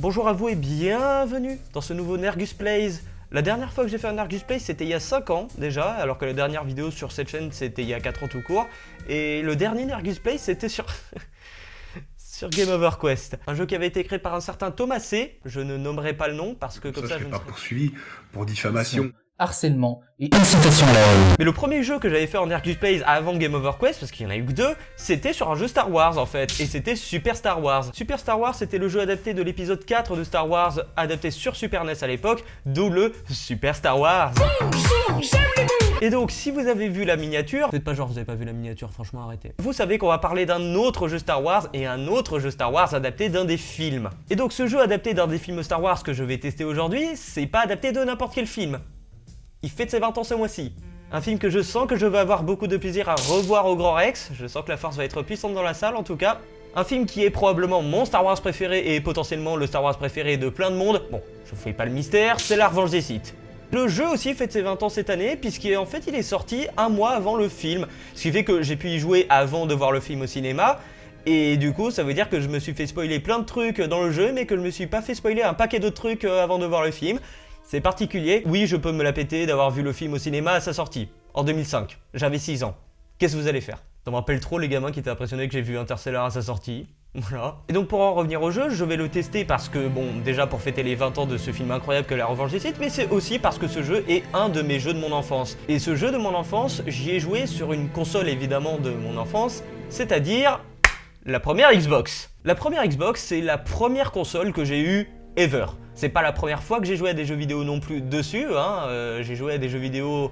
Bonjour à vous et bienvenue dans ce nouveau Nergus Plays. La dernière fois que j'ai fait un Nergus Plays, c'était il y a 5 ans déjà, alors que la dernière vidéo sur cette chaîne, c'était il y a 4 ans tout court. Et le dernier Nergus Plays, c'était sur... sur Game Over Quest. Un jeu qui avait été créé par un certain Thomas C. Je ne nommerai pas le nom, parce que comme ça je ne serai pas serai... poursuivi pour diffamation. Harcèlement et incitation à la haine. Mais le premier jeu que j'avais fait en Nergus Plays avant Game Over Quest, parce qu'il y en a eu que 2, c'était sur un jeu Star Wars en fait, et c'était Super Star Wars. Super Star Wars, c'était le jeu adapté de l'épisode 4 de Star Wars, adapté sur Super NES à l'époque, d'où le Super Star Wars. Et donc, si vous avez vu la miniature, peut-être pas genre vous avez pas vu la miniature, franchement arrêtez. Vous savez qu'on va parler d'un autre jeu Star Wars et un autre jeu Star Wars adapté d'un des films. Et donc ce jeu adapté d'un des films Star Wars que je vais tester aujourd'hui, c'est pas adapté de n'importe quel film. Il fête ses 20 ans ce mois-ci. Un film que je sens que je vais avoir beaucoup de plaisir à revoir au Grand Rex. Je sens que la force va être puissante dans la salle en tout cas. Un film qui est probablement mon Star Wars préféré et potentiellement le Star Wars préféré de plein de monde. Bon, je vous fais pas le mystère, c'est La Revanche des Sith. Le jeu aussi fête ses 20 ans cette année, puisqu'en fait il est sorti un mois avant le film. Ce qui fait que j'ai pu y jouer avant de voir le film au cinéma. Et du coup, ça veut dire que je me suis fait spoiler plein de trucs dans le jeu, mais que je me suis pas fait spoiler un paquet d'autres trucs avant de voir le film. C'est particulier. Oui, je peux me la péter d'avoir vu le film au cinéma à sa sortie, en 2005. J'avais 6 ans. Qu'est-ce que vous allez faire? Ça me rappelle trop les gamins qui étaient impressionnés que j'ai vu Interstellar à sa sortie. Voilà. Et donc pour en revenir au jeu, je vais le tester parce que, bon, déjà pour fêter les 20 ans de ce film incroyable que La Revanche des Sith, mais c'est aussi parce que ce jeu est un de mes jeux de mon enfance. Et ce jeu de mon enfance, j'y ai joué sur une console évidemment de mon enfance, c'est-à-dire la première Xbox. La première Xbox, c'est la première console que j'ai eue ever. C'est pas la première fois que j'ai joué à des jeux vidéo non plus dessus, hein. J'ai joué à des jeux vidéo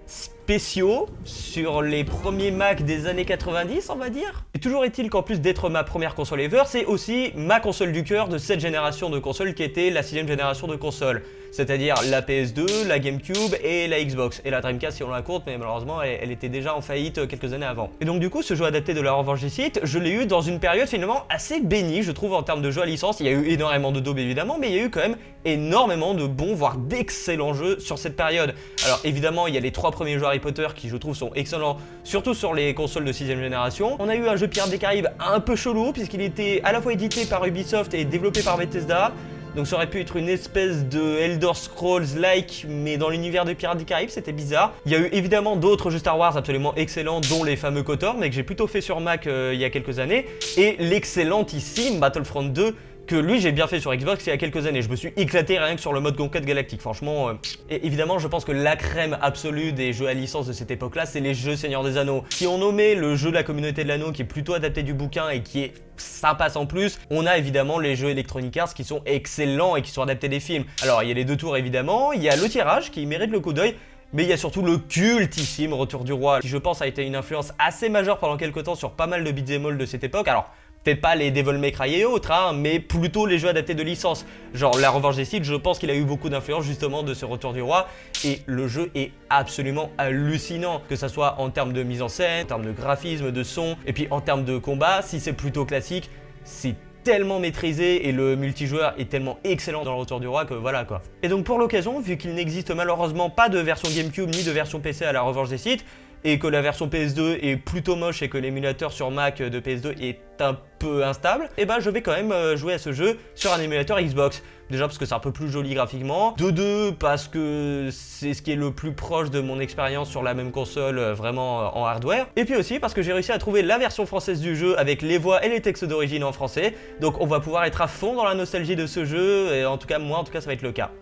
spéciaux sur les premiers Mac des années 90, on va dire. Et toujours est-il qu'en plus d'être ma première console ever, c'est aussi ma console du cœur de cette génération de consoles qui était la 6ème génération de consoles. C'est-à-dire la PS2, la GameCube et la Xbox. Et la Dreamcast si on la compte, mais malheureusement elle était déjà en faillite quelques années avant. Et donc du coup, ce jeu adapté de La Revanche des Sith, je l'ai eu dans une période finalement assez bénie, je trouve, en termes de jeux à licence. Il y a eu énormément de daubes évidemment, mais il y a eu quand même énormément de bons, voire d'excellents jeux sur cette période. Alors évidemment, il y a les 3 premiers jeux Harry Potter qui je trouve sont excellents, surtout sur les consoles de 6ème génération. On a eu un jeu Pirates des Caraïbes un peu chelou, puisqu'il était à la fois édité par Ubisoft et développé par Bethesda. Donc ça aurait pu être une espèce de Elder Scrolls-like, mais dans l'univers de Pirates des Caraïbes, c'était bizarre. Il y a eu évidemment d'autres jeux Star Wars absolument excellents, dont les fameux KOTOR, mais que j'ai plutôt fait sur Mac il y a quelques années, et l'excellentissime Battlefront 2, que lui j'ai bien fait sur Xbox il y a quelques années. Je me suis éclaté rien que sur le mode Conquête Galactique, franchement. Et évidemment, je pense que la crème absolue des jeux à licence de cette époque-là, c'est les jeux Seigneur des Anneaux. Si on nommait le jeu de la communauté de l'anneau, qui est plutôt adapté du bouquin et qui est sympa sans plus, on a évidemment les jeux Electronic Arts qui sont excellents et qui sont adaptés des films. Alors il y a les 2 tours évidemment, il y a le tirage qui mérite le coup d'œil, mais il y a surtout le cultissime Retour du Roi, qui je pense a été une influence assez majeure pendant quelques temps sur pas mal de beat'em all de cette époque. Alors peut-être pas les Devil May Cry et autres, hein, mais plutôt les jeux adaptés de licence. Genre La Revanche des Sith, je pense qu'il a eu beaucoup d'influence justement de ce Retour du Roi. Et le jeu est absolument hallucinant, que ça soit en termes de mise en scène, en termes de graphisme, de son, et puis en termes de combat. Si c'est plutôt classique, c'est tellement maîtrisé et le multijoueur est tellement excellent dans le Retour du Roi que voilà quoi. Et donc pour l'occasion, vu qu'il n'existe malheureusement pas de version GameCube ni de version PC à La Revanche des Sith, et que la version PS2 est plutôt moche et que l'émulateur sur Mac de PS2 est un peu instable, et ben je vais quand même jouer à ce jeu sur un émulateur Xbox. Déjà parce que c'est un peu plus joli graphiquement, de deux parce que c'est ce qui est le plus proche de mon expérience sur la même console vraiment en hardware, et puis aussi parce que j'ai réussi à trouver la version française du jeu avec les voix et les textes d'origine en français, donc on va pouvoir être à fond dans la nostalgie de ce jeu, et en tout cas moi ça va être le cas.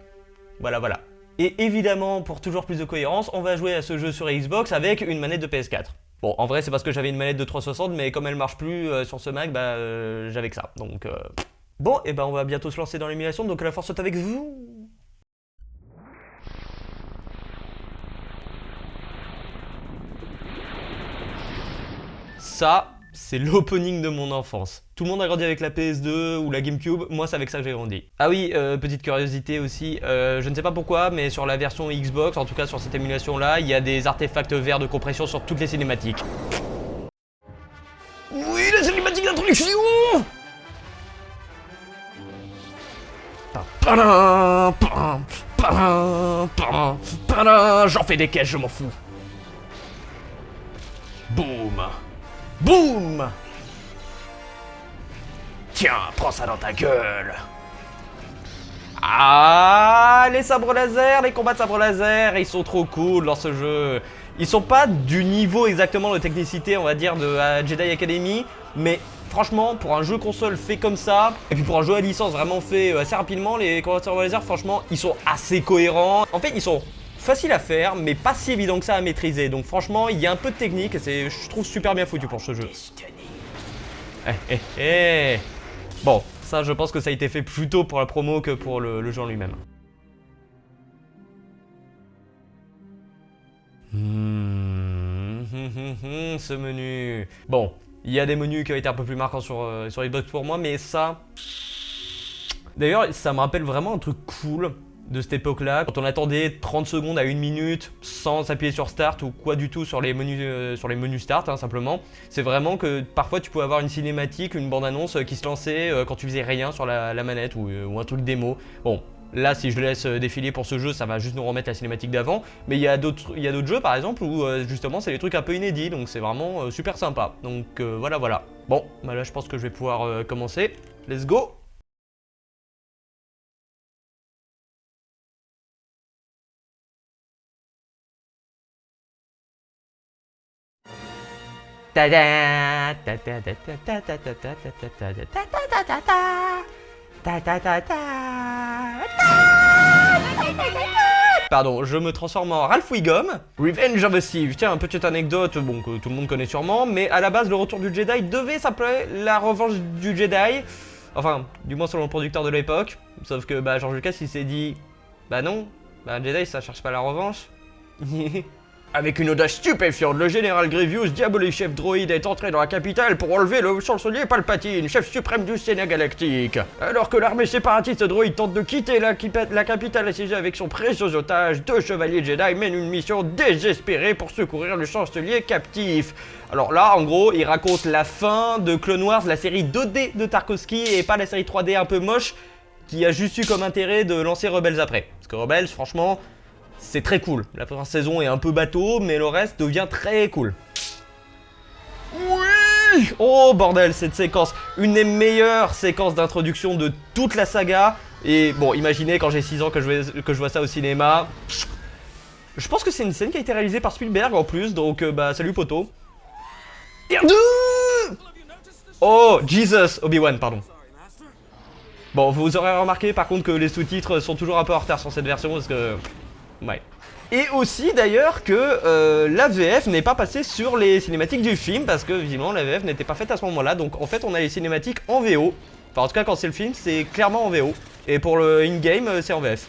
Voilà. Et évidemment, pour toujours plus de cohérence, on va jouer à ce jeu sur Xbox avec une manette de PS4. Bon, en vrai, c'est parce que j'avais une manette de 360, mais comme elle marche plus sur ce Mac, bah j'avais que ça. Donc, bon, et ben on va bientôt se lancer dans l'émulation, donc la force est avec vous. Ça, c'est l'opening de mon enfance. Tout le monde a grandi avec la PS2 ou la GameCube, moi c'est avec ça que j'ai grandi. Ah oui, petite curiosité aussi, je ne sais pas pourquoi, mais sur la version Xbox, en tout cas sur cette émulation là, il y a des artefacts verts de compression sur toutes les cinématiques. Oui, la cinématique d'introduction! J'en fais des caisses, je m'en fous. Boum! Boum! Tiens, prends ça dans ta gueule. les sabres laser, les combats de sabres laser, ils sont trop cool dans ce jeu. Ils sont pas du niveau exactement de technicité, on va dire, de Jedi Academy, mais franchement, pour un jeu console fait comme ça, et puis pour un jeu à licence vraiment fait assez rapidement, les combats de sabres laser, franchement, ils sont assez cohérents. En fait, ils sont faciles à faire, mais pas si évidents que ça à maîtriser. Donc franchement, il y a un peu de technique, et je trouve super bien foutu pour ce jeu. Bon, ça je pense que ça a été fait plus tôt pour la promo que pour le jeu en lui-même. Ce menu. Bon, il y a des menus qui ont été un peu plus marquants sur Xbox pour moi, mais ça... D'ailleurs, ça me rappelle vraiment un truc cool de cette époque-là, quand on attendait 30 secondes à 1 minute sans s'appuyer sur Start ou quoi du tout sur les menus Start, hein, simplement. C'est vraiment que parfois tu pouvais avoir une cinématique, une bande-annonce qui se lançait quand tu faisais rien sur la manette ou un truc démo. Bon, là si je le laisse défiler pour ce jeu, ça va juste nous remettre la cinématique d'avant. Mais il y a d'autres jeux par exemple où justement c'est des trucs un peu inédits, donc c'est vraiment super sympa. Donc voilà. Bon, bah là je pense que je vais pouvoir commencer. Let's go! Pardon, je me transforme en Ralph Wiggum. Revenge of the Sith. Tiens, petite anecdote, bon, que tout le monde connaît sûrement, mais à la base, le retour du Jedi devait s'appeler la revanche du Jedi. Enfin, du moins selon le producteur de l'époque. Sauf que, bah, George Lucas, il s'est dit, bah non, bah, Jedi, ça cherche pas la revanche. Avec une audace stupéfiante, le général Grievous, diabolique chef droïde, est entré dans la capitale pour enlever le chancelier Palpatine, chef suprême du Sénat galactique. Alors que l'armée séparatiste droïde tente de quitter la capitale assiégée avec son précieux otage, 2 chevaliers Jedi mènent une mission désespérée pour secourir le chancelier captif. Alors là, en gros, il raconte la fin de Clone Wars, la série 2D de Tarkovsky, et pas la série 3D un peu moche, qui a juste eu comme intérêt de lancer Rebels après. Parce que Rebels, franchement... c'est très cool. La première saison est un peu bateau, mais le reste devient très cool. Oui! Oh bordel, cette séquence. Une des meilleures séquences d'introduction de toute la saga. Et bon, imaginez quand j'ai 6 ans que je vois ça au cinéma. Je pense que c'est une scène qui a été réalisée par Spielberg en plus, donc bah salut poto. Oh, Jesus, Obi-Wan, pardon. Bon, vous aurez remarqué par contre que les sous-titres sont toujours un peu en retard sur cette version parce que... ouais. Et aussi d'ailleurs que la VF n'est pas passée sur les cinématiques du film parce que visiblement la VF n'était pas faite à ce moment-là. Donc en fait on a les cinématiques en VO. Enfin en tout cas quand c'est le film c'est clairement en VO. Et pour le in-game c'est en VF.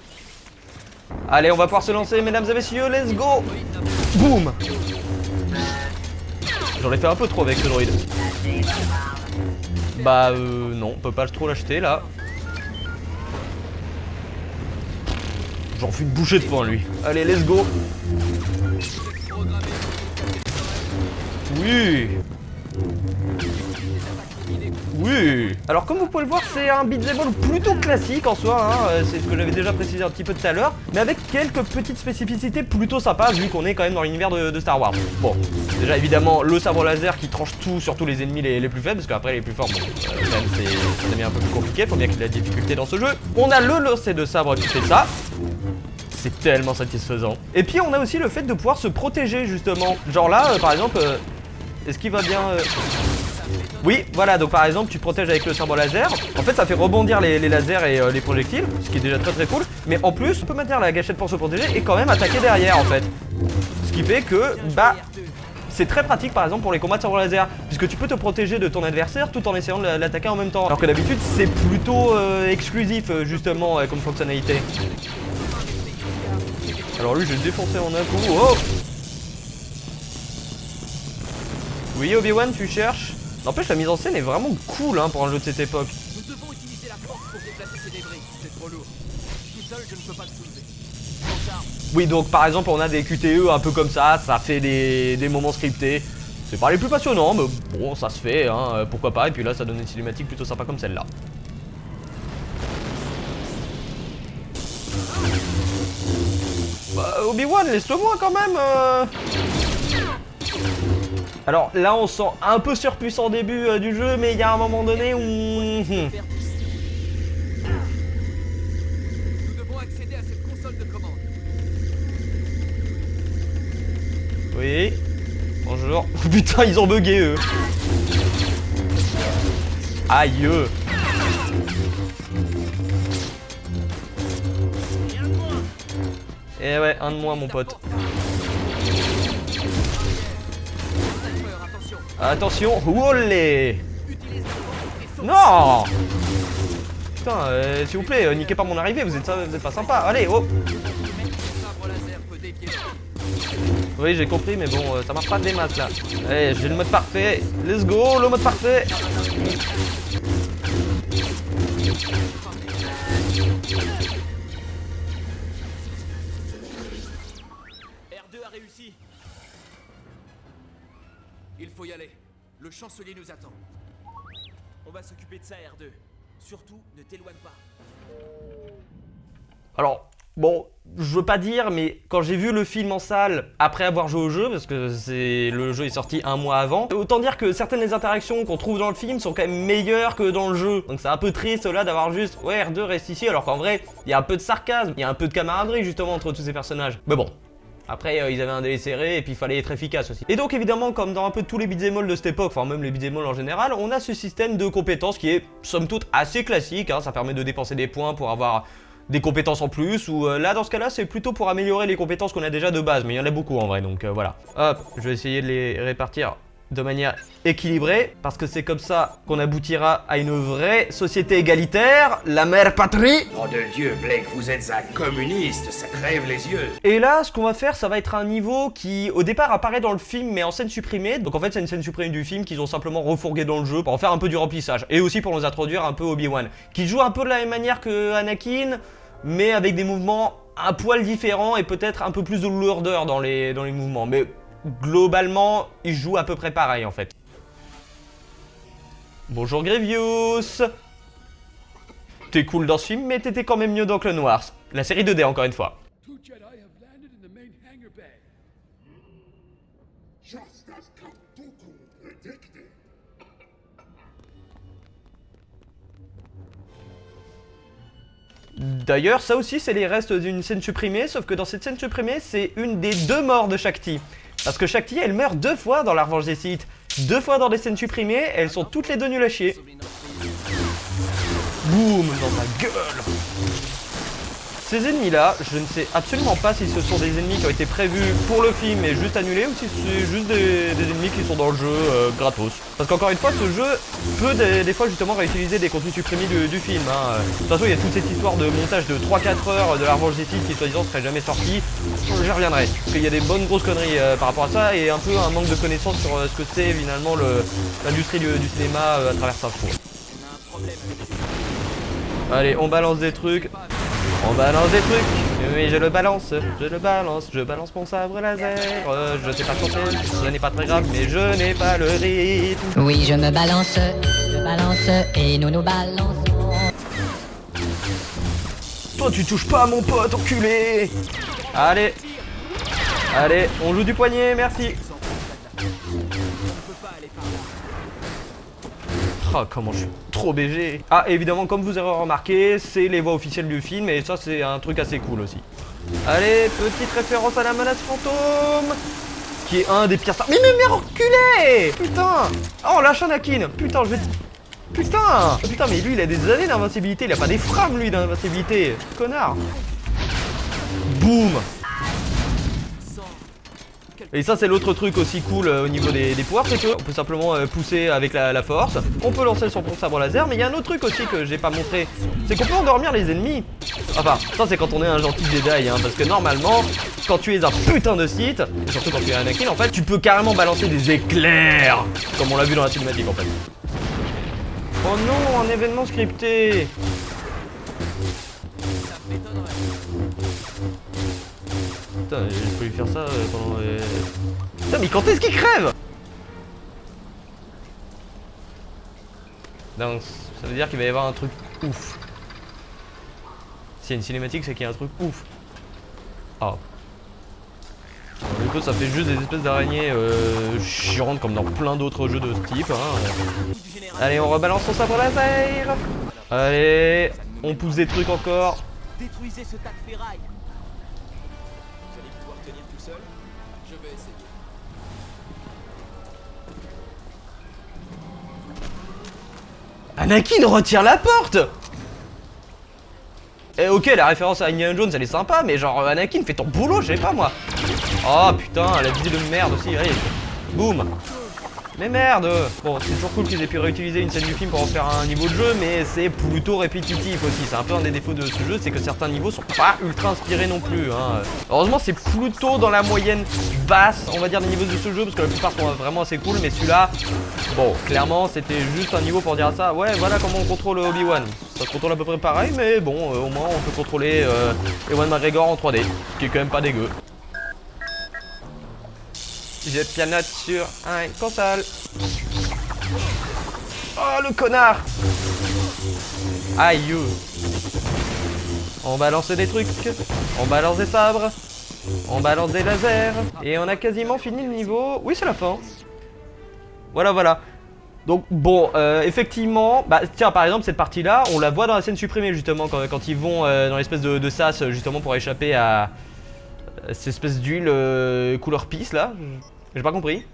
Allez on va pouvoir se lancer mesdames et messieurs, let's go. Boum. J'en ai fait un peu trop avec ce droïde. Bah non, on peut pas trop l'acheter là. J'en fais une bouchée de poing lui. Allez, let's go. Oui. Oui. Alors comme vous pouvez le voir, c'est un beat'em all plutôt classique en soi, hein. C'est ce que j'avais déjà précisé un petit peu tout à l'heure, mais avec quelques petites spécificités plutôt sympas vu qu'on est quand même dans l'univers de Star Wars. Bon, déjà évidemment le sabre laser qui tranche tout sur tous les ennemis les plus faibles, parce qu'après les plus forts, bon, quand même ça devient un peu plus compliqué, faut bien qu'il y ait de la difficulté dans ce jeu. On a le lancer de sabre qui fait ça. C'est tellement satisfaisant. Et puis on a aussi le fait de pouvoir se protéger justement. Genre là, par exemple, est-ce qu'il va bien... Oui, voilà, donc par exemple tu te protèges avec le sabre laser. En fait ça fait rebondir les lasers et les projectiles, ce qui est déjà très cool. Mais en plus, on peut maintenir la gâchette pour se protéger et quand même attaquer derrière en fait. Ce qui fait que, bah... c'est très pratique par exemple pour les combats de sabre laser, puisque tu peux te protéger de ton adversaire tout en essayant de l'attaquer en même temps. Alors que d'habitude c'est plutôt exclusif justement comme fonctionnalité. Alors lui je vais le défoncer en un coup. Oh. Oui Obi-Wan tu cherches. N'empêche la mise en scène est vraiment cool hein, pour un jeu de cette époque. Nous devons utiliser la force pour déplacer ces débris. C'est trop lourd. Tout seul je ne peux pas le soulever. Oui donc par exemple on a des QTE un peu comme ça fait des moments scriptés. C'est pas les plus passionnants mais bon ça se fait hein, pourquoi pas. Et puis là ça donne une cinématique plutôt sympa comme celle-là. Bah, Obi-Wan, laisse-le-moi quand même Alors là on sent un peu surpuissant au début du jeu, mais il y a un moment donné où... Nous devons accéder à cette console Oui. Bonjour. Putain, ils ont bugué eux. Aïe. Et ouais, un de moins mon pote. Attention, olé. Non. Putain, s'il vous plaît, niquez pas mon arrivée, vous êtes pas sympa. Allez, oh. Oui, j'ai compris, mais bon, ça marche pas des masses là. Allez, j'ai le mode parfait. Let's go, le mode parfait. R2 a réussi. Il faut y aller. Le chancelier nous attend. On va s'occuper de ça, R2. Surtout, ne t'éloigne pas. Alors, bon, je veux pas dire, mais quand j'ai vu le film en salle, après avoir joué au jeu, parce que le jeu est sorti un mois avant, autant dire que certaines des interactions qu'on trouve dans le film sont quand même meilleures que dans le jeu. Donc c'est un peu triste là d'avoir juste, ouais, R2 reste ici, alors qu'en vrai, il y a un peu de sarcasme, il y a un peu de camaraderie justement entre tous ces personnages. Mais bon. Après, ils avaient un délai serré et puis il fallait être efficace aussi. Et donc évidemment, comme dans un peu tous les beat'em all de cette époque, enfin même les beat'em all en général, on a ce système de compétences qui est somme toute assez classique, hein. Ça permet de dépenser des points pour avoir des compétences en plus, ou là dans ce cas-là c'est plutôt pour améliorer les compétences qu'on a déjà de base, mais il y en a beaucoup en vrai, donc voilà. Hop, je vais essayer de les répartir de manière équilibrée, parce que c'est comme ça qu'on aboutira à une vraie société égalitaire, la mère patrie. Oh de Dieu, Blake, vous êtes un communiste, ça crève les yeux. Et là, ce qu'on va faire, ça va être un niveau qui, au départ, apparaît dans le film, mais en scène supprimée. Donc en fait, c'est une scène supprimée du film qu'ils ont simplement refourgué dans le jeu pour en faire un peu du remplissage. Et aussi pour nous introduire un peu Obi-Wan, qui joue un peu de la même manière que Anakin, mais avec des mouvements un poil différents et peut-être un peu plus de lourdeur dans les mouvements. Mais globalement, il joue à peu près pareil en fait. Bonjour Grievous. T'es cool dans ce film, mais t'étais quand même mieux dans Clone Wars. La série 2D encore une fois. Two Jedi have landed in the main hangar bay. Just as Count Dooku predicted. D'ailleurs, ça aussi, c'est les restes d'une scène supprimée, sauf que dans cette scène supprimée, c'est une des deux morts de Shakti. Parce que Shakti, elle meurt 2 fois dans la revanche des Sith. 2 fois dans des scènes supprimées, elles sont toutes les deux nulles à chier. Boum, dans ta gueule. Ces ennemis-là, je ne sais absolument pas si ce sont des ennemis qui ont été prévus pour le film et juste annulés, ou si c'est juste des ennemis qui sont dans le jeu gratos. Parce qu'encore une fois, ce jeu peut des fois justement réutiliser des contenus supprimés du film. Hein. De toute façon, il y a toute cette histoire de montage de 3-4 heures de la revanche des Sith qui soi-disant serait jamais sortie. J'y reviendrai. Parce qu'il y a des bonnes grosses conneries par rapport à ça et un peu un manque de connaissances sur ce que c'est finalement l'industrie du cinéma à travers ça, je trouve. Allez, on balance des trucs. On balance des trucs, oui je le balance mon sabre laser, je sais pas chanter, ce n'est pas très grave, mais je n'ai pas le rythme. Oui je balance et nous nous balançons. Toi tu touches pas à mon pote, enculé. Allez, allez, on joue du poignet, merci. Oh, comment je suis trop BG. Ah, évidemment, comme vous aurez remarqué, c'est les voix officielles du film, et ça, c'est un truc assez cool aussi. Allez, petite référence à la menace fantôme, qui est un des pires stars. Mais reculé. Putain. Oh, lâche Anakin. Putain, je vais... Putain. Putain, mais lui, il a des années d'invincibilité. Il a pas des frames, lui, d'invincibilité. Connard. Boum. Et ça c'est l'autre truc aussi cool au niveau des pouvoirs, c'est qu'on peut simplement pousser avec la force, on peut lancer son sabre laser, mais il y a un autre truc aussi que j'ai pas montré, c'est qu'on peut endormir les ennemis. Enfin, ça c'est quand on est un gentil Jedi, hein, parce que normalement, quand tu es un putain de Sith, et surtout quand tu es Anakin en fait, tu peux carrément balancer des éclairs, comme on l'a vu dans la cinématique en fait. Oh non, un événement scripté. Putain, je peux lui faire ça pendant... Putain, mais quand est-ce qu'il crève? Donc, ça veut dire qu'il va y avoir un truc ouf. S'il y a une cinématique, c'est qu'il y a un truc ouf. Ah. Du coup, ça fait juste des espèces d'araignées chiantes comme dans plein d'autres jeux de ce type. Hein. Allez, on rebalance son sabre laser. Allez, on pousse des trucs encore. Détruisez ce tas de ferraille. Vous allez pouvoir tenir tout seul? Je vais essayer. Anakin retire la porte. Et ok, la référence à Indiana Jones elle est sympa, mais genre Anakin fais ton boulot, je sais pas moi. Oh putain, la visée de merde aussi, allez. Boum. Mais merde. Bon, c'est toujours cool qu'ils aient pu réutiliser une scène du film pour en faire un niveau de jeu, mais c'est plutôt répétitif aussi. C'est un peu un des défauts de ce jeu, c'est que certains niveaux sont pas ultra inspirés non plus, hein. Heureusement, c'est plutôt dans la moyenne basse, on va dire, des niveaux de ce jeu, parce que la plupart sont vraiment assez cool, mais celui-là, bon, clairement, c'était juste un niveau pour dire ça. Ouais, voilà comment on contrôle Obi-Wan. Ça se contrôle à peu près pareil, mais bon, au moins, on peut contrôler Ewan McGregor en 3D, ce qui est quand même pas dégueu. J'ai pianote sur un console. Oh le connard. Aïe. On balance des trucs. On balance des sabres. On balance des lasers. Et on a quasiment fini le niveau. Oui, c'est la fin. Voilà, voilà. Donc bon, effectivement, bah tiens par exemple cette partie là, on la voit dans la scène supprimée justement quand ils vont dans l'espèce de sas justement pour échapper à cette espèce d'huile couleur pisse là. J'ai pas compris.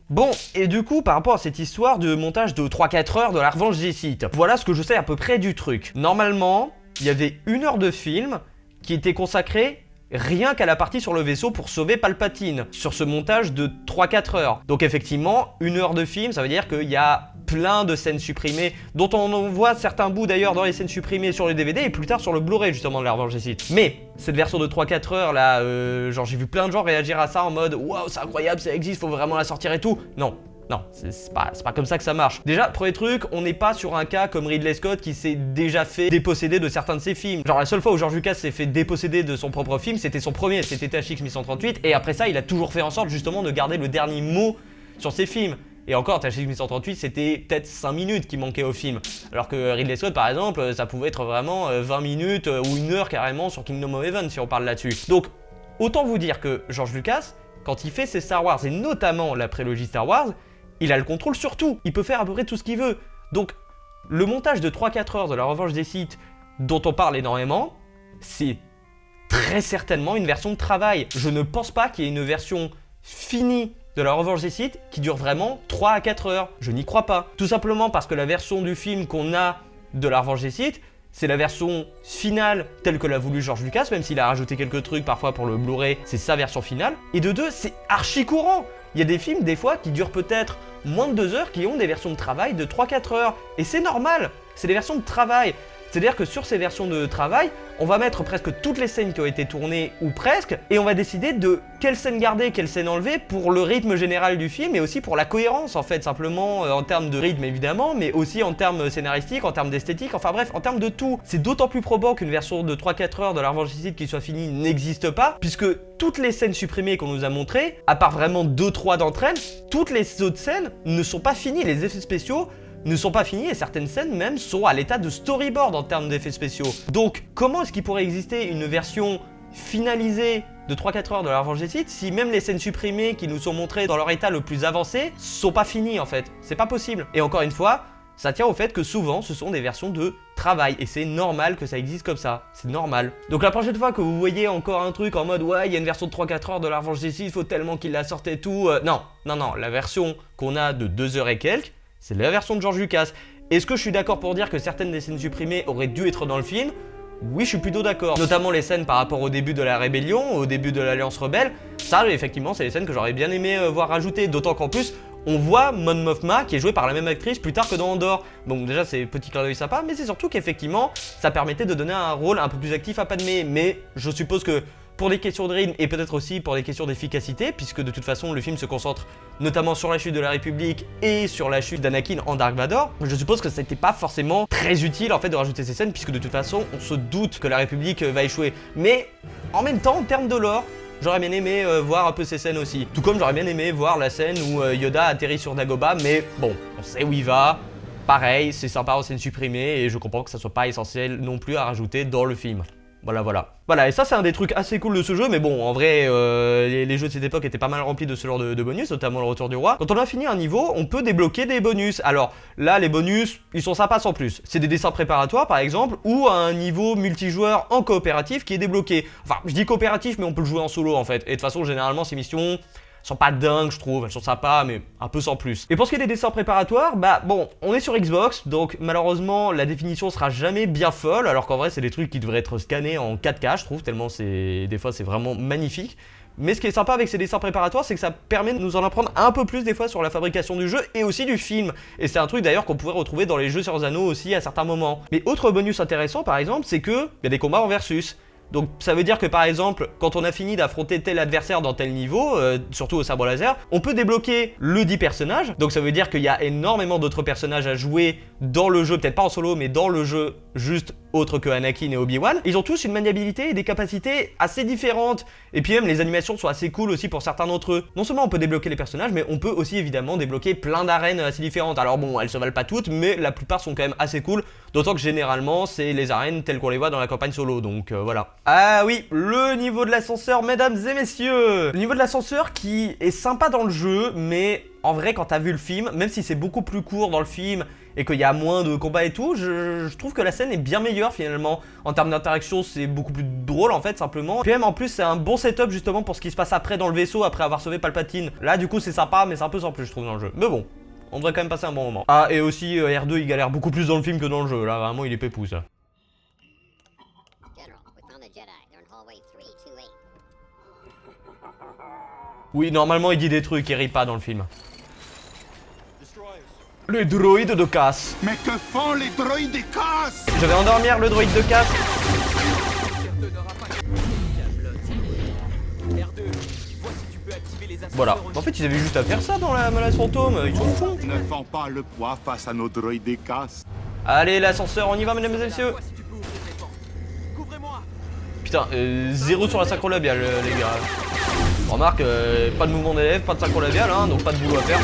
Bon, et du coup, par rapport à cette histoire de montage de 3-4 heures de la revanche des Sith, voilà ce que je sais à peu près du truc. Normalement, il y avait 1 heure de film qui était consacrée rien qu'à la partie sur le vaisseau pour sauver Palpatine, sur ce montage de 3-4 heures. Donc effectivement, 1 heure de film, ça veut dire qu'il y a plein de scènes supprimées, dont on voit certains bouts d'ailleurs dans les scènes supprimées sur le DVD et plus tard sur le Blu-ray justement de la revanche des Sith. Mais cette version de 3-4 heures là, genre j'ai vu plein de gens réagir à ça en mode waouh c'est incroyable, ça existe, faut vraiment la sortir et tout. Non. Non, c'est pas comme ça que ça marche. Déjà, premier truc, on n'est pas sur un cas comme Ridley Scott qui s'est déjà fait déposséder de certains de ses films. Genre la seule fois où George Lucas s'est fait déposséder de son propre film, c'était son premier, c'était THX 1138, et après ça, il a toujours fait en sorte justement de garder le dernier mot sur ses films. Et encore, THX 1138, c'était peut-être 5 minutes qui manquaient au film. Alors que Ridley Scott, par exemple, ça pouvait être vraiment 20 minutes ou 1 heure carrément sur Kingdom of Heaven, si on parle là-dessus. Donc, autant vous dire que George Lucas, quand il fait ses Star Wars, et notamment la prélogie Star Wars, il a le contrôle sur tout, il peut faire à peu près tout ce qu'il veut. Donc, le montage de 3-4 heures de la revanche des Sith, dont on parle énormément, c'est très certainement une version de travail. Je ne pense pas qu'il y ait une version finie de la revanche des Sith qui dure vraiment 3 à 4 heures. Je n'y crois pas. Tout simplement parce que la version du film qu'on a de la revanche des Sith, c'est la version finale telle que l'a voulu George Lucas, même s'il a rajouté quelques trucs parfois pour le Blu-ray, c'est sa version finale. Et de deux, c'est archi courant. Il y a des films des fois qui durent peut-être moins de 2 heures qui ont des versions de travail de 3-4 heures. Et c'est normal, c'est des versions de travail. C'est-à-dire que sur ces versions de travail, on va mettre presque toutes les scènes qui ont été tournées, ou presque, et on va décider de quelle scène garder, quelle scène enlever pour le rythme général du film, et aussi pour la cohérence en fait, simplement en termes de rythme évidemment, mais aussi en termes scénaristiques, en termes d'esthétique, enfin bref, en termes de tout. C'est d'autant plus probant qu'une version de 3-4 heures de la revanche des Sith qui soit finie n'existe pas, puisque toutes les scènes supprimées qu'on nous a montrées, à part vraiment 2-3 d'entre elles, toutes les autres scènes ne sont pas finies, les effets spéciaux ne sont pas finis et certaines scènes même sont à l'état de storyboard en termes d'effets spéciaux. Donc comment est-ce qu'il pourrait exister une version finalisée de 3-4 heures de la revanche des Sith si même les scènes supprimées qui nous sont montrées dans leur état le plus avancé sont pas finies en fait? C'est pas possible. Et encore une fois, ça tient au fait que souvent ce sont des versions de travail et c'est normal que ça existe comme ça, c'est normal. Donc la prochaine fois que vous voyez encore un truc en mode ouais il y a une version de 3-4 heures de la revanche des Sith, il faut tellement qu'il la sorte et tout, non, la version qu'on a de 2 heures et quelques, c'est la version de George Lucas. Est-ce que je suis d'accord pour dire que certaines des scènes supprimées auraient dû être dans le film? Oui, je suis plutôt d'accord. Notamment les scènes par rapport au début de la rébellion, au début de l'Alliance Rebelle. Ça, effectivement, c'est les scènes que j'aurais bien aimé voir rajoutées. D'autant qu'en plus, on voit Mon Mothma qui est jouée par la même actrice plus tard que dans Andor. Bon, déjà, c'est petit clin d'œil sympa, mais c'est surtout qu'effectivement, ça permettait de donner un rôle un peu plus actif à Padmé. Mais je suppose que pour des questions de rythme et peut-être aussi pour des questions d'efficacité, puisque de toute façon le film se concentre notamment sur la chute de la République et sur la chute d'Anakin en Dark Vador, je suppose que c'était pas forcément très utile en fait de rajouter ces scènes, puisque de toute façon on se doute que la République va échouer. Mais en même temps, en termes de lore, j'aurais bien aimé voir un peu ces scènes aussi. Tout comme j'aurais bien aimé voir la scène où Yoda atterrit sur Dagobah, mais bon, on sait où il va. Pareil, c'est sympa en scène supprimée et je comprends que ça soit pas essentiel non plus à rajouter dans le film. Voilà, et ça c'est un des trucs assez cool de ce jeu, mais bon, en vrai, les jeux de cette époque étaient pas mal remplis de ce genre de bonus, notamment le Retour du Roi. Quand on a fini un niveau, on peut débloquer des bonus. Alors là, les bonus, ils sont sympas sans plus. C'est des dessins préparatoires, par exemple, ou un niveau multijoueur en coopératif qui est débloqué. Enfin, je dis coopératif, mais on peut le jouer en solo, en fait. Et de toute façon, généralement, ces missions, sont pas dingues, je trouve. Elles sont sympas, mais un peu sans plus. Et pour ce qui est des dessins préparatoires, bah bon, on est sur Xbox, donc malheureusement, la définition sera jamais bien folle, alors qu'en vrai, c'est des trucs qui devraient être scannés en 4K, je trouve, tellement des fois, c'est vraiment magnifique. Mais ce qui est sympa avec ces dessins préparatoires, c'est que ça permet de nous en apprendre un peu plus des fois sur la fabrication du jeu et aussi du film. Et c'est un truc d'ailleurs qu'on pourrait retrouver dans les jeux sur Anneaux aussi à certains moments. Mais autre bonus intéressant par exemple, c'est que il y a des combats en versus. Donc ça veut dire que par exemple, quand on a fini d'affronter tel adversaire dans tel niveau, surtout au sabre laser, on peut débloquer le 10 personnages. Donc ça veut dire qu'il y a énormément d'autres personnages à jouer dans le jeu, peut-être pas en solo, mais dans le jeu juste autre que Anakin et Obi-Wan. Ils ont tous une maniabilité et des capacités assez différentes. Et puis même les animations sont assez cool aussi pour certains d'entre eux. Non seulement on peut débloquer les personnages, mais on peut aussi évidemment débloquer plein d'arènes assez différentes. Alors bon, elles se valent pas toutes, mais la plupart sont quand même assez cool. D'autant que généralement, c'est les arènes telles qu'on les voit dans la campagne solo, donc voilà. Ah oui, le niveau de l'ascenseur, mesdames et messieurs. Le niveau de l'ascenseur qui est sympa dans le jeu, mais en vrai, quand t'as vu le film, même si c'est beaucoup plus court dans le film et qu'il y a moins de combats et tout, je trouve que la scène est bien meilleure finalement. En termes d'interaction, c'est beaucoup plus drôle en fait, simplement. Puis même en plus, c'est un bon setup justement pour ce qui se passe après dans le vaisseau, après avoir sauvé Palpatine. Là, du coup, c'est sympa, mais c'est un peu sans plus, je trouve, dans le jeu. Mais bon. On devrait quand même passer un bon moment. Ah, et aussi, R2, il galère beaucoup plus dans le film que dans le jeu. Là, vraiment, il est pépou, ça. Oui, normalement, il dit des trucs, il rit pas dans le film. Les droïdes de casse. Mais que font les droïdes des casses? Je vais endormir le droïde de casse. Voilà. En fait, ils avaient juste à faire ça dans la menace fantôme. Ils sont fous. Ne font pas le poids face à nos droïdes des casses. Allez, l'ascenseur, on y va, mesdames et messieurs. Putain, 0 sur la synchro labiale, les gars. Remarque, pas de mouvement d'élève, pas de synchro labiale, hein, donc pas de boulot à faire.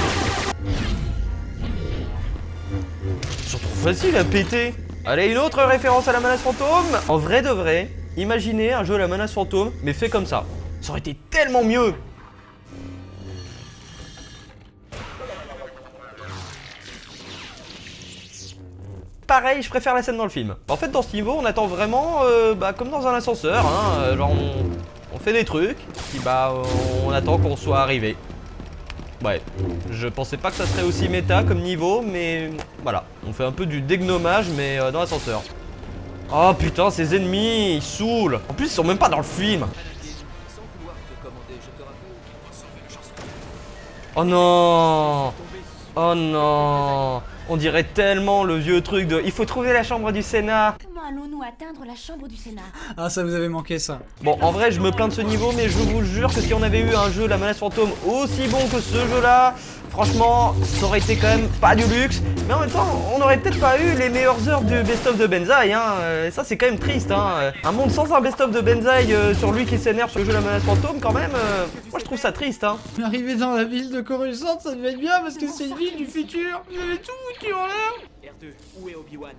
Ils sont trop faciles à péter. Allez, une autre référence à la menace fantôme. En vrai de vrai, imaginez un jeu à la menace fantôme, mais fait comme ça. Ça aurait été tellement mieux. Pareil, je préfère la scène dans le film. En fait, dans ce niveau, on attend vraiment, comme dans un ascenseur, hein, genre on fait des trucs, puis on attend qu'on soit arrivé. Ouais, je pensais pas que ça serait aussi méta comme niveau, mais voilà, on fait un peu du dégnommage, mais dans l'ascenseur. Oh putain, ces ennemis, ils saoulent. En plus, ils sont même pas dans le film. Oh non. Oh non. On dirait tellement le vieux truc de « Il faut trouver la chambre du Sénat ». Comment allons-nous atteindre la chambre du Sénat? Ah, ça vous avait manqué ça. Bon, en vrai, je me plains de ce niveau, mais je vous jure que si on avait eu un jeu, la menace fantôme, aussi bon que ce jeu-là, franchement, ça aurait été quand même pas du luxe. Mais en même temps, on aurait peut-être pas eu les meilleures heures du best-of de Benzaï, hein. Et ça, c'est quand même triste, hein. Un monde sans un best-of de Benzaï sur lui qui s'énerve sur le jeu la menace fantôme, quand même, moi je trouve ça triste, hein. Arriver dans la ville de Coruscant, ça devait être bien parce que c'est une ville du futur. Vous avez tout foutu en l'air. R2, où est Obi-Wan?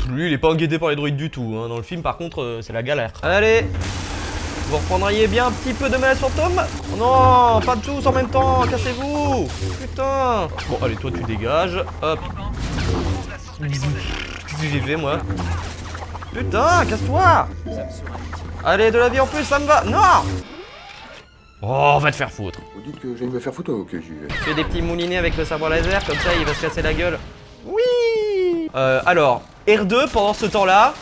Lui, il est pas inquiété par les droïdes du tout, hein. Dans le film, par contre, c'est la galère. Allez, vous reprendriez bien un petit peu de menace fantôme? Oh non, pas tous en même temps, cassez-vous. Putain. Bon, allez, toi, tu dégages. Hop. Qu'est-ce que j'ai fait, moi? Putain, casse-toi. Allez, de la vie en plus, ça me va. Non. Oh, va te faire foutre. Vous dites que j'aime me faire foutre ou que j'y vais? Fais des petits moulinets avec le sabre laser, comme ça, il va se casser la gueule. Oui. Alors, R2, pendant ce temps-là...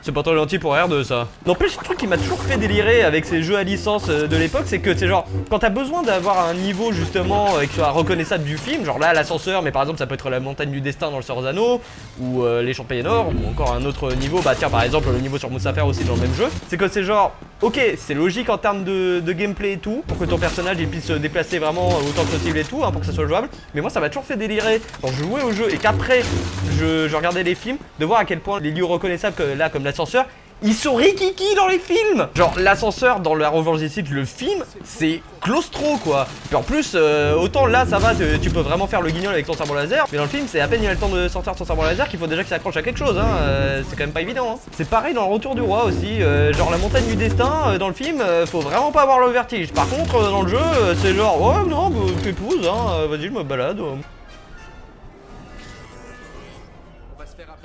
C'est pas trop gentil pour R2 ça. N'empêche, le truc qui m'a toujours fait délirer avec ces jeux à licence de l'époque, c'est que c'est genre, quand t'as besoin d'avoir un niveau justement qui soit reconnaissable du film, genre là l'ascenseur, mais par exemple ça peut être la montagne du destin dans le Seigneur des Anneaux, ou les Champs Nord, ou encore un autre niveau, bah tiens par exemple le niveau sur Mustafar aussi dans le même jeu, c'est que c'est genre, ok, c'est logique en termes de gameplay et tout, pour que ton personnage il puisse se déplacer vraiment autant que possible et tout, hein, pour que ça soit jouable, mais moi ça m'a toujours fait délirer quand je jouais au jeu et qu'après je regardais les films, de voir à quel point les lieux reconnaissables que, là comme l'ascenseur, ils sont rikiki dans les films. Genre l'ascenseur dans la Revanche des Sith, le film, c'est claustro quoi. Puis en plus, autant là ça va, tu peux vraiment faire le guignol avec ton sabre laser, mais dans le film c'est à peine il a le temps de sortir son sabre laser qu'il faut déjà qu'il s'accroche à quelque chose, hein. C'est quand même pas évident, hein. C'est pareil dans le Retour du Roi aussi, genre la montagne du destin, dans le film, faut vraiment pas avoir le vertige. Par contre, dans le jeu, c'est genre, ouais non, t'épouses, hein, vas-y je me balade.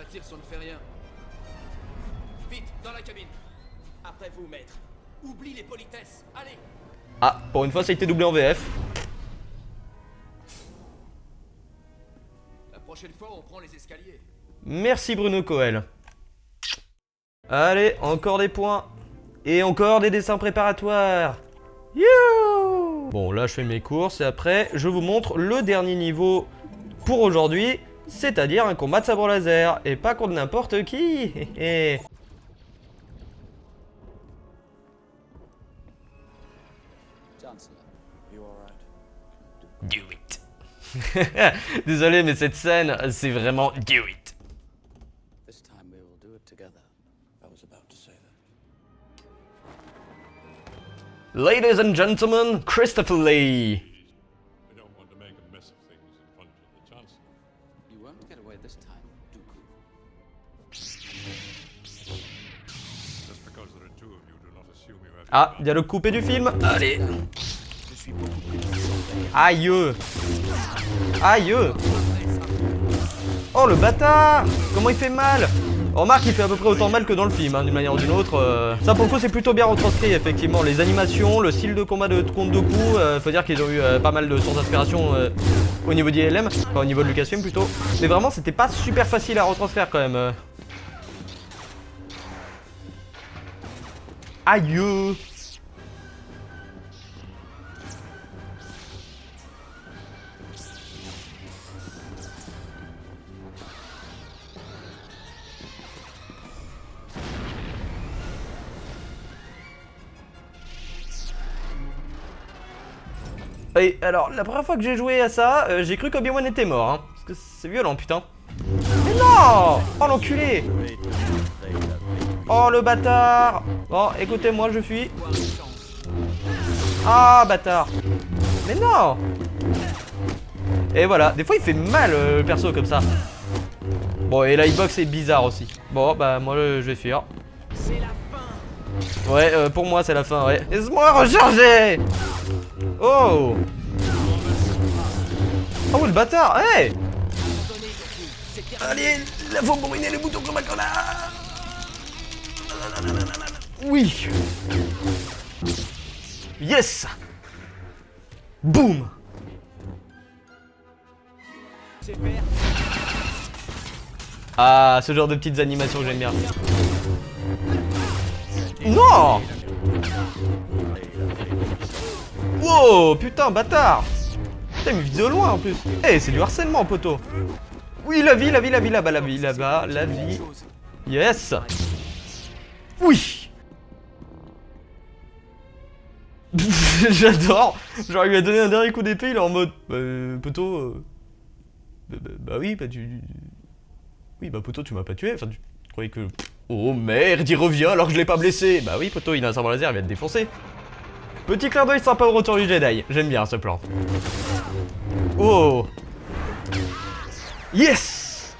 partir si on ne fait rien. Vite, dans la cabine. Après vous, maître. Oublie les politesses. Allez. Ah, pour une fois ça a été doublé en VF. La prochaine fois, on prend les escaliers. Merci Bruno Coel. Allez, encore des points. Et encore des dessins préparatoires. Youhou! Bon, là je fais mes courses et après je vous montre le dernier niveau pour aujourd'hui, c'est-à-dire un combat de sabre laser et pas contre n'importe qui. Do it. Désolé, mais cette scène, c'est vraiment do it. This time we will do it together. I was about to say that. Ladies and gentlemen, Christopher Lee. We don't want to make a mess of things in front of the Chancellor. You won't get away this time, Dooku. Just because there are two of you, do not assume you have. Ah, dialogue coupé du film. Allez. Aïe. Aïe. Oh le bâtard. Comment il fait mal. Remarque, il fait à peu près autant mal que dans le film, hein, d'une manière ou d'une autre. Ça pour le coup c'est plutôt bien retranscrit, effectivement. Les animations, le style de combat de Count Dooku, faut dire qu'ils ont eu pas mal de sources d'inspiration au niveau d'ILM, enfin au niveau de Lucasfilm plutôt. Mais vraiment c'était pas super facile à retranscrire quand même. Aïe. Et alors, la première fois que j'ai joué à ça, j'ai cru qu'Obi-Wan était mort, hein. Parce que c'est violent, putain. Mais non! Oh l'enculé! Oh le bâtard! Bon, écoutez-moi, je fuis. Ah, bâtard! Mais non! Et voilà, des fois il fait mal le perso comme ça. Bon, et la hitbox est bizarre aussi. Bon, bah moi je vais fuir. Ouais, pour moi c'est la fin, ouais. Laisse-moi recharger! Oh! Oh le bâtard! Hey! Allez, la faut brûler les boutons comme un connard! Oui! Yes! Boum! Ah, ce genre de petites animations j'aime bien. Non! Wow, putain, bâtard! Putain, il me vise de loin en plus. Eh, hey, c'est du harcèlement, poteau. Oui, la vie là-bas, la vie là-bas, la vie. Yes! Oui! J'adore! Genre, il lui a donné un dernier coup d'épée, il est en mode. Poteau. Bah oui, bah tu. Oui, bah poteau, tu m'as pas tué. Enfin, tu croyais que. Oh merde, il revient alors que je l'ai pas blessé. Bah oui, poteau, il a un sabre laser, il vient te défoncer. Petit clin d'œil sympa au retour du Jedi. J'aime bien ce plan. Oh! Yes!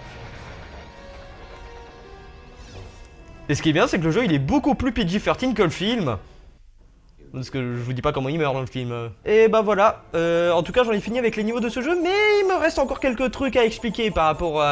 Et ce qui est bien, c'est que le jeu il est beaucoup plus PG-13 que le film. Parce que je vous dis pas comment il meurt dans le film. Et bah voilà, en tout cas j'en ai fini avec les niveaux de ce jeu, mais il me reste encore quelques trucs à expliquer par rapport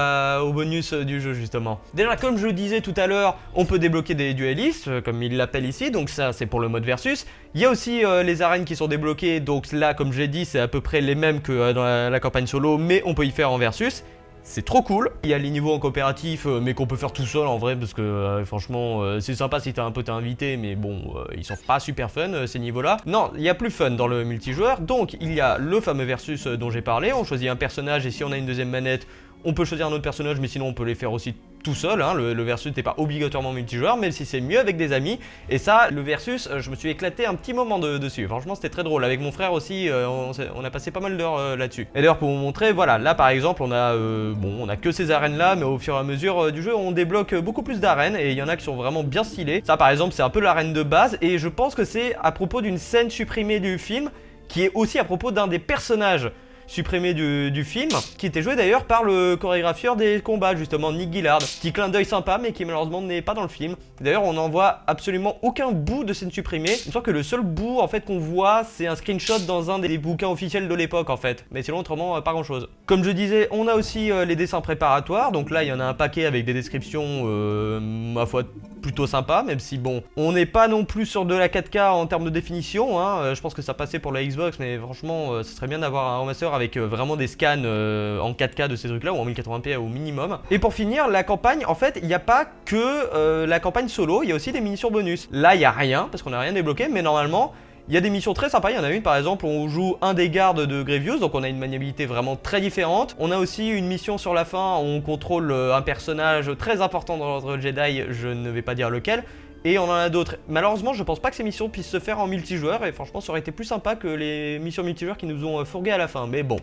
au bonus du jeu justement. Déjà comme je le disais tout à l'heure, on peut débloquer des duellistes, comme il l'appelle ici, donc ça c'est pour le mode versus. Il y a aussi les arènes qui sont débloquées, donc là comme j'ai dit c'est à peu près les mêmes que dans la campagne solo, mais on peut y faire en versus. C'est trop cool. Il y a les niveaux en coopératif, mais qu'on peut faire tout seul en vrai, parce que franchement, c'est sympa si t'as un pote invité, mais bon, ils sont pas super fun ces niveaux-là. Non, il y a plus fun dans le multijoueur. Donc, il y a le fameux versus dont j'ai parlé. On choisit un personnage et si on a une deuxième manette, on peut choisir un autre personnage, mais sinon on peut les faire aussi tout seul. Hein. Le versus n'est pas obligatoirement multijoueur, même si c'est mieux avec des amis. Et ça, le versus, je me suis éclaté un petit moment dessus. Franchement, c'était très drôle. Avec mon frère aussi, on a passé pas mal d'heures là-dessus. Et d'ailleurs, pour vous montrer, voilà, là par exemple, on a que ces arènes-là, mais au fur et à mesure du jeu, on débloque beaucoup plus d'arènes. Et il y en a qui sont vraiment bien stylées. Ça, par exemple, c'est un peu l'arène de base. Et je pense que c'est à propos d'une scène supprimée du film, qui est aussi à propos d'un des personnages supprimés du film, qui était joué d'ailleurs par le chorégrapheur des combats, justement Nick Gillard. Petit clin d'œil sympa, mais qui malheureusement n'est pas dans le film. D'ailleurs, on n'en voit absolument aucun bout de scène supprimée. Il me semble que le seul bout en fait qu'on voit, c'est un screenshot dans un des bouquins officiels de l'époque en fait. Mais sinon, autrement, pas grand chose. Comme je disais, on a aussi les dessins préparatoires. Donc là, il y en a un paquet avec des descriptions, ma foi, plutôt sympa, même si bon, on n'est pas non plus sur de la 4K en termes de définition, hein. Je pense que ça passait pour la Xbox, mais franchement, ce serait bien d'avoir un remaster avec vraiment des scans en 4K de ces trucs-là, ou en 1080p au minimum. Et pour finir, la campagne, en fait, il n'y a pas que la campagne solo, il y a aussi des missions bonus. Là, il n'y a rien, parce qu'on n'a rien débloqué, mais normalement, il y a des missions très sympas. Il y en a une par exemple où on joue un des gardes de Grievous, donc on a une maniabilité vraiment très différente. On a aussi une mission sur la fin où on contrôle un personnage très important dans l'ordre Jedi, je ne vais pas dire lequel. Et on en a d'autres. Malheureusement, je pense pas que ces missions puissent se faire en multijoueur, et franchement, ça aurait été plus sympa que les missions multijoueurs qui nous ont fourgué à la fin, mais bon.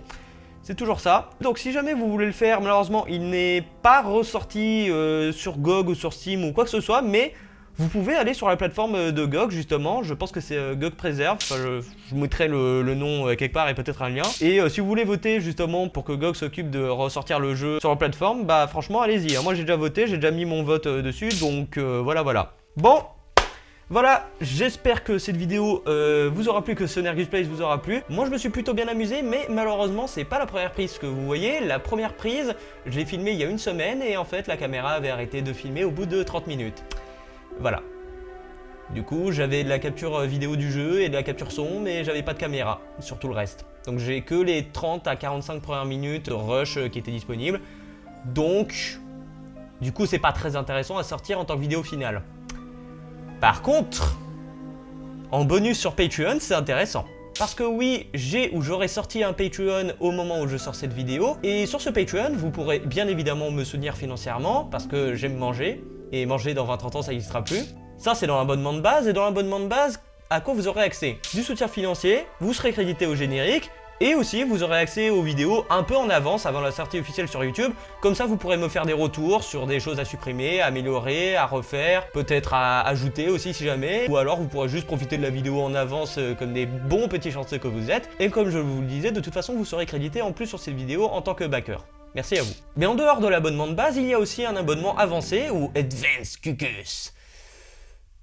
C'est toujours ça. Donc si jamais vous voulez le faire, malheureusement, il n'est pas ressorti sur GOG ou sur Steam ou quoi que ce soit, mais vous pouvez aller sur la plateforme de GOG justement, je pense que c'est GOG Preserve, enfin, je mettrai le nom quelque part et peut-être un lien. Et si vous voulez voter justement pour que GOG s'occupe de ressortir le jeu sur la plateforme, bah franchement allez-y, hein. Moi j'ai déjà voté, j'ai déjà mis mon vote dessus, donc voilà. Bon, voilà, j'espère que cette vidéo vous aura plu, que ce Nergus Plays vous aura plu. Moi je me suis plutôt bien amusé, mais malheureusement c'est pas la première prise que vous voyez. La première prise, je l'ai filmée il y a une semaine et en fait la caméra avait arrêté de filmer au bout de 30 minutes. Voilà. Du coup, j'avais de la capture vidéo du jeu et de la capture son, mais j'avais pas de caméra sur tout le reste. Donc j'ai que les 30 à 45 premières minutes de rush qui étaient disponibles. Donc, du coup, c'est pas très intéressant à sortir en tant que vidéo finale. Par contre, en bonus sur Patreon, c'est intéressant. Parce que oui, j'ai ou j'aurais sorti un Patreon au moment où je sors cette vidéo. Et sur ce Patreon, vous pourrez bien évidemment me soutenir financièrement, parce que j'aime manger. Et manger dans 20-30 ans, ça n'existera plus. Ça, c'est dans l'abonnement de base. Et dans l'abonnement de base, à quoi vous aurez accès? Du soutien financier, vous serez crédité au générique. Et aussi, vous aurez accès aux vidéos un peu en avance, avant la sortie officielle sur YouTube. Comme ça, vous pourrez me faire des retours sur des choses à supprimer, à améliorer, à refaire, peut-être à ajouter aussi si jamais. Ou alors, vous pourrez juste profiter de la vidéo en avance comme des bons petits chanceux que vous êtes. Et comme je vous le disais, de toute façon, vous serez crédité en plus sur cette vidéo en tant que backer. Merci à vous. Mais en dehors de l'abonnement de base, il y a aussi un abonnement avancé ou Advanced Cucus.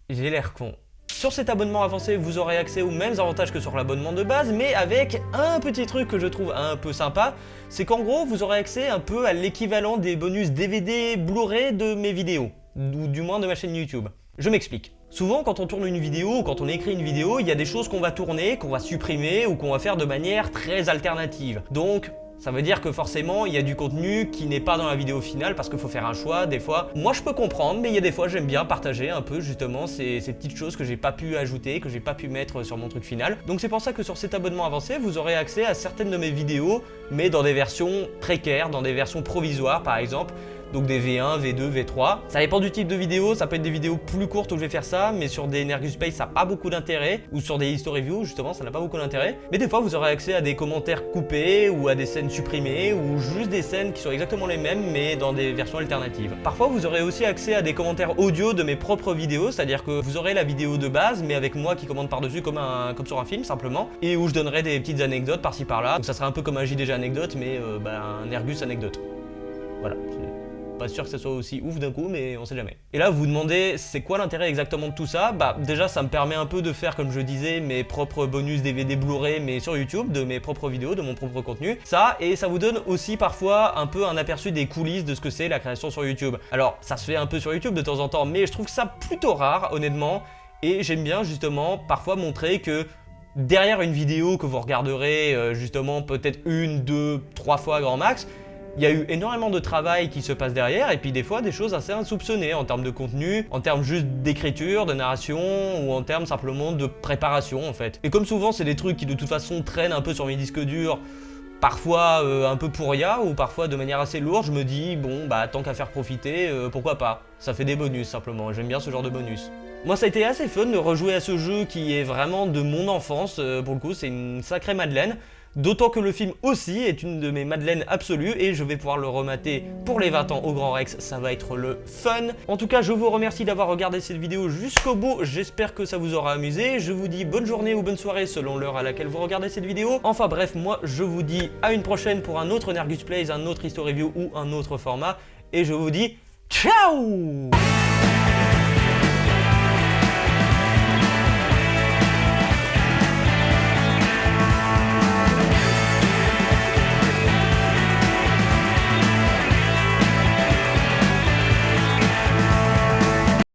J'ai l'air con. Sur cet abonnement avancé, vous aurez accès aux mêmes avantages que sur l'abonnement de base, mais avec un petit truc que je trouve un peu sympa, c'est qu'en gros, vous aurez accès un peu à l'équivalent des bonus DVD Blu-ray de mes vidéos, ou du moins de ma chaîne YouTube. Je m'explique. Souvent, quand on tourne une vidéo ou quand on écrit une vidéo, il y a des choses qu'on va tourner, qu'on va supprimer ou qu'on va faire de manière très alternative. Donc, ça veut dire que forcément, il y a du contenu qui n'est pas dans la vidéo finale parce qu'il faut faire un choix, des fois. Moi, je peux comprendre, mais il y a des fois, j'aime bien partager un peu justement ces petites choses que j'ai pas pu ajouter, que j'ai pas pu mettre sur mon truc final. Donc c'est pour ça que sur cet abonnement avancé, vous aurez accès à certaines de mes vidéos, mais dans des versions précaires, dans des versions provisoires par exemple. Donc des V1, V2, V3. Ça dépend du type de vidéo, ça peut être des vidéos plus courtes où je vais faire ça, mais sur des Nergus Space ça n'a pas beaucoup d'intérêt, ou sur des history reviews justement ça n'a pas beaucoup d'intérêt. Mais des fois vous aurez accès à des commentaires coupés, ou à des scènes supprimées, ou juste des scènes qui sont exactement les mêmes mais dans des versions alternatives. Parfois vous aurez aussi accès à des commentaires audio de mes propres vidéos, c'est-à-dire que vous aurez la vidéo de base, mais avec moi qui commente par-dessus comme sur un film simplement, et où je donnerai des petites anecdotes par-ci par-là. Donc ça sera un peu comme un JDG anecdote, mais un Nergus anecdote. Voilà. Pas sûr que ça soit aussi ouf d'un coup, mais on sait jamais. Et là, vous vous demandez, c'est quoi l'intérêt exactement de tout ça? Bah déjà, ça me permet un peu de faire, comme je disais, mes propres bonus DVD Blu-ray, mais sur YouTube, de mes propres vidéos, de mon propre contenu. Ça, et ça vous donne aussi parfois un peu un aperçu des coulisses de ce que c'est la création sur YouTube. Alors, ça se fait un peu sur YouTube de temps en temps, mais je trouve ça plutôt rare, honnêtement. Et j'aime bien justement parfois montrer que derrière une vidéo que vous regarderez justement peut-être 1, 2, 3 fois grand max, il y a eu énormément de travail qui se passe derrière et puis des fois des choses assez insoupçonnées en termes de contenu, en termes juste d'écriture, de narration ou en termes simplement de préparation en fait. Et comme souvent c'est des trucs qui de toute façon traînent un peu sur mes disques durs, parfois un peu pour rien ou parfois de manière assez lourde, je me dis bon bah tant qu'à faire profiter, pourquoi pas. Ça fait des bonus simplement, j'aime bien ce genre de bonus. Moi ça a été assez fun de rejouer à ce jeu qui est vraiment de mon enfance, pour le coup c'est une sacrée madeleine. D'autant que le film aussi est une de mes madeleines absolues et je vais pouvoir le remater pour les 20 ans au Grand Rex, ça va être le fun. En tout cas, je vous remercie d'avoir regardé cette vidéo jusqu'au bout, j'espère que ça vous aura amusé. Je vous dis bonne journée ou bonne soirée selon l'heure à laquelle vous regardez cette vidéo. Enfin bref, moi je vous dis à une prochaine pour un autre Nergus Plays, un autre Histo Review ou un autre format. Et je vous dis ciao!